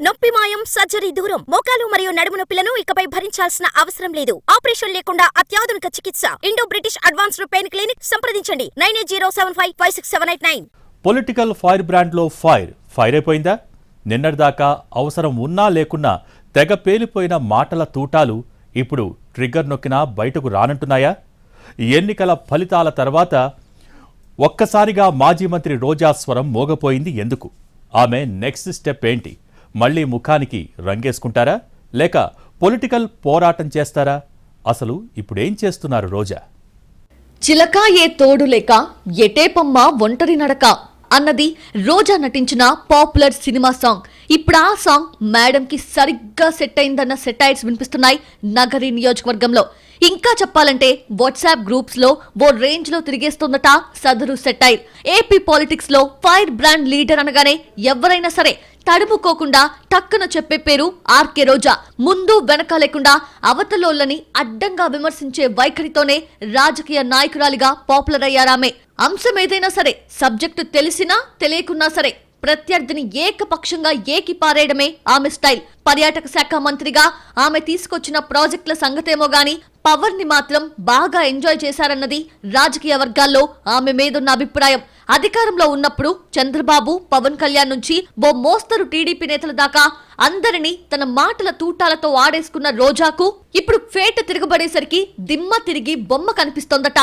నొప్పి మాయం, సర్జరీ దూరం. మోకాలు మరియు నడుము నొప్పులను ఇకపై భరించాల్సిన అవసరం లేదు. ఆపరేషన్ లేకుండా అత్యాధునిక చికిత్స. Indo British advanced pain clinic సంప్రదించండి 9807556789. పొలిటికల్ ఫైర్ బ్రాండ్లో ఫైర్ అయిపోయిందా? నిన్నటిదాకా అవసరం ఉన్నా లేకున్నా తెగ పేలిపోయిన మాటల తూటాలు ఇప్పుడు ట్రిగ్గర్ నొక్కినా బయటకు రానంటున్నాయా? ఎన్నికల ఫలితాల తర్వాత ఒక్కసారిగా మాజీ మంత్రి రోజా స్వరం మోగపోయింది ఎందుకు? ఆమె నెక్స్ట్ స్టెప్ ఏంటి? మళ్లీ ముఖానికి రంగేసుకుంటారా లేక పొలిటికల్ పోరాటం చేస్తారా? అసలు ఇప్పుడేం చేస్తున్నారు రోజా? చిలక ఏ తోడు లేక ఎటేపమ్మ ఒంటరి నడక అన్నది రోజా నటించిన పాపులర్ సినిమా సాంగ్. ఇప్పుడు ఆ సాంగ్ మేడం కి సరిగ్గా సెట్ అయిందన్న సెటైర్స్ వినిపిస్తున్నాయి నగరి నియోజకవర్గంలో. ఇంకా చెప్పాలంటే వాట్సాప్ గ్రూప్స్ లో ఓ రేంజ్ లో తిరిగేస్తోందట సదరు సెటైర్. ఏపీ పాలిటిక్స్ లో ఫైర్ బ్రాండ్ లీడర్ అనగానే ఎవరైనా సరే తడుముకోకుండా టక్కున చెప్పే పేరు ఆర్కే రోజా. ముందు వెనక లేకుండా అవతలోళ్ళని అడ్డంగా విమర్శించే వైఖరితోనే రాజకీయ నాయకురాలిగా పాపులర్ అయ్యారామె. అంశం ఏదైనా సరే, సబ్జెక్టు తెలిసినా తెలియకున్నా సరే ప్రత్యర్థిని ఏకపక్షంగా ఏకిపారేయడమే ఆమె స్టైల్. పర్యాటక శాఖ మంత్రిగా ఆమె తీసుకొచ్చిన ప్రాజెక్టుల సంగతేమో గాని పవర్ ని మాత్రం బాగా ఎంజాయ్ చేశారన్నది రాజకీయ వర్గాల్లో ఆమె మీదున్న అభిప్రాయం. అధికారంలో ఉన్నప్పుడు చంద్రబాబు, పవన్ కళ్యాణ్ నుంచి ఓ మోస్తరు టీడీపీ నేతల దాకా అందరినీ తన మాటల తూటాలతో ఆడేసుకున్న రోజాకు ఇప్పుడు ఫేట తిరగబడేసరికి దిమ్మ తిరిగి బొమ్మ కనిపిస్తోందట.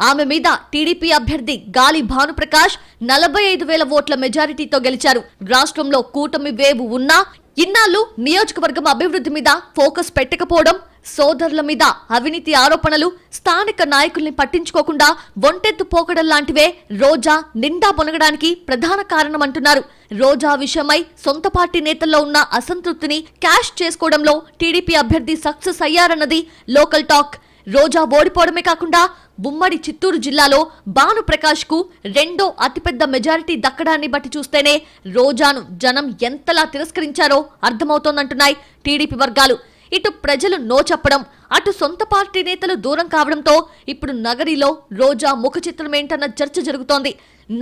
ఆమె మీద టీడీపీ అభ్యర్థి గాలి భానుప్రకాష్ 45,000 ఓట్ల మెజారిటీతో గెలిచారు. రాష్ట్రంలో కూటమి వేవు ఉన్నా ఇన్నాళ్లు నియోజకవర్గం అభివృద్ధి మీద ఫోకస్ పెట్టకపోవడం, సోదరుల మీద అవినీతి ఆరోపణలు, స్థానిక నాయకుల్ని పట్టించుకోకుండా ఒంటెత్తు పోకడం లాంటివే రోజా నిండా పొనగడానికి ప్రధాన కారణమంటున్నారు. రోజా విషయమై సొంత పార్టీ నేతల్లో ఉన్న అసంతృప్తిని క్యాష్ చేసుకోవడంలో టీడీపీ అభ్యర్థి సక్సెస్ అయ్యారన్నది లోకల్ టాక్. రోజా ఓడిపోవడమే కాకుండా ఉమ్మడి చిత్తూరు జిల్లాలో భానుప్రకాష్ కు రెండో అతిపెద్ద మెజారిటీ దక్కడాన్ని బట్టి చూస్తేనే రోజాను జనం ఎంతలా తిరస్కరించారో అర్థమవుతోందంటున్నాయి టీడీపీ వర్గాలు. ఇటు ప్రజలు నో చెప్పడం, అటు సొంత పార్టీ నేతలు దూరం కావడంతో ఇప్పుడు నగరిలో రోజా ముఖ చిత్రమేంటన్న చర్చ జరుగుతోంది.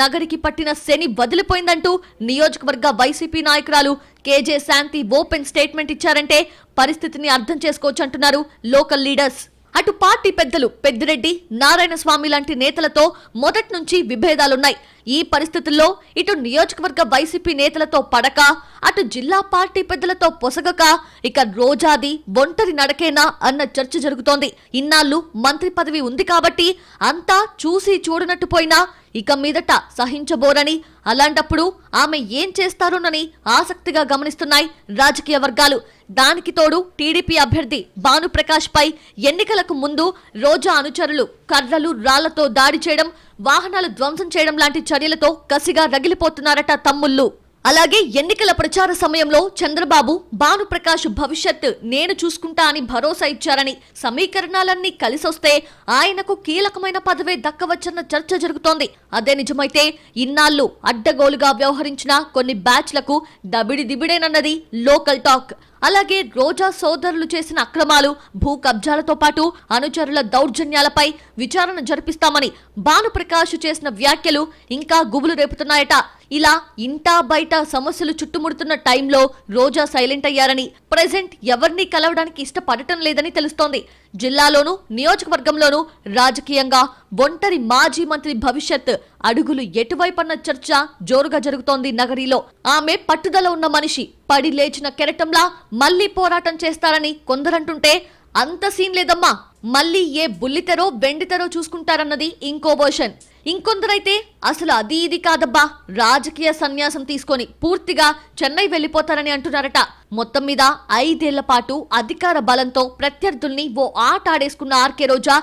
నగరికి పట్టిన శని వదిలిపోయిందంటూ నియోజకవర్గ వైసీపీ నాయకురాలు కేజే శాంతి ఓపెన్ స్టేట్మెంట్ ఇచ్చారంటే పరిస్థితిని అర్థం చేసుకోవచ్చంటున్నారు లోకల్ లీడర్స్. అటు పార్టీ పెద్దలు పెద్దిరెడ్డి, నారాయణ స్వామి లాంటి నేతలతో మొదటి నుంచి విభేదాలున్నాయి. ఈ పరిస్థితుల్లో ఇటు నియోజకవర్గ వైసీపీ నేతలతో పడక, అటు జిల్లా పార్టీ పెద్దలతో పొసగక ఇక రోజాది ఒంటరి నడకేనా అన్న చర్చ జరుగుతోంది. ఇన్నాళ్లు మంత్రి పదవి ఉంది కాబట్టి అంతా చూసి చూడనట్టు పోయినా ఇక మీదట సహించబోరని, అలాంటప్పుడు ఆమె ఏం చేస్తారోనని ఆసక్తిగా గమనిస్తున్నాయి రాజకీయ వర్గాలు. దానికి తోడు టీడీపీ అభ్యర్థి భానుప్రకాష్ పై ఎన్నికలకు ముందు రోజా అనుచరులు కర్రలు, రాళ్లతో దాడి చేయడం, వాహనాలు ధ్వంసం చేయడం లాంటి చర్యలతో కసిగా రగిలిపోతున్నారట తమ్ముళ్ళు. అలాగే ఎన్నికల ప్రచార సమయంలో చంద్రబాబు భానుప్రకాష్ భవిష్యత్ నేను చూసుకుంటా అని భరోసా ఇచ్చారని, సమీకరణాలన్నీ కలిసొస్తే ఆయనకు కీలకమైన పదవే దక్కవచ్చన్న చర్చ జరుగుతోంది. అదే నిజమైతే ఇన్నాళ్లు అడ్డగోలుగా వ్యవహరించిన కొన్ని బ్యాచ్లకు దబిడి దిబిడేనన్నది లోకల్ టాక్. అలాగే రోజా సోదరులు చేసిన అక్రమాలు, భూ కబ్జాలతో పాటు అనుచరుల దౌర్జన్యాలపై విచారణ జరిపిస్తామని భానుప్రకాష్ చేసిన వ్యాఖ్యలు ఇంకా గుబులు రేపుతున్నాయట. ఇలా ఇంటా బయట సమస్యలు చుట్టుముడుతున్న టైంలో రోజా సైలెంట్ అయ్యారని, ప్రెజెంట్ ఎవరిని కలవడానికి ఇష్టపడటం లేదని తెలుస్తోంది. జిల్లాలోనూ నియోజకవర్గంలోనూ రాజకీయంగా ఒంటరి మాజీ మంత్రి భవిష్యత్ అడుగులు ఎటువైపన్న చర్చ జోరుగా జరుగుతోంది నగరిలో. ఆమె పట్టుదల ఉన్న మనిషి, పడి లేచిన కెరటంలా మళ్లీ పోరాటం చేస్తారని కొందరంటుంటే అంత సీన్ లేదమ్మా, మళ్లీ ఏ బుల్లితెరో వెండితెరో చూసుకుంటారన్నది ఇంకో వర్షన్. ఇంకొందరైతే అసలు అది ఇది కాదబ్బా, రాజకీయ సన్యాసం తీసుకొని పూర్తిగా చెన్నై వెళ్లిపోతారని అంటున్నారట. మొత్తం మీద 5 ఏళ్ల పాటు అధికార బలంతో ప్రత్యర్థుల్ని ఓ ఆట ఆడేసుకున్న ఆర్కే రోజా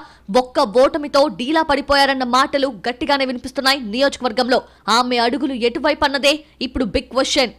ఒక్క ఓటమితో డీలా పడిపోయారన్న మాటలు గట్టిగానే వినిపిస్తున్నాయి నియోజకవర్గంలో. ఆమె అడుగులు ఎటువైపు అన్నదే ఇప్పుడు బిగ్ క్వశ్చన్.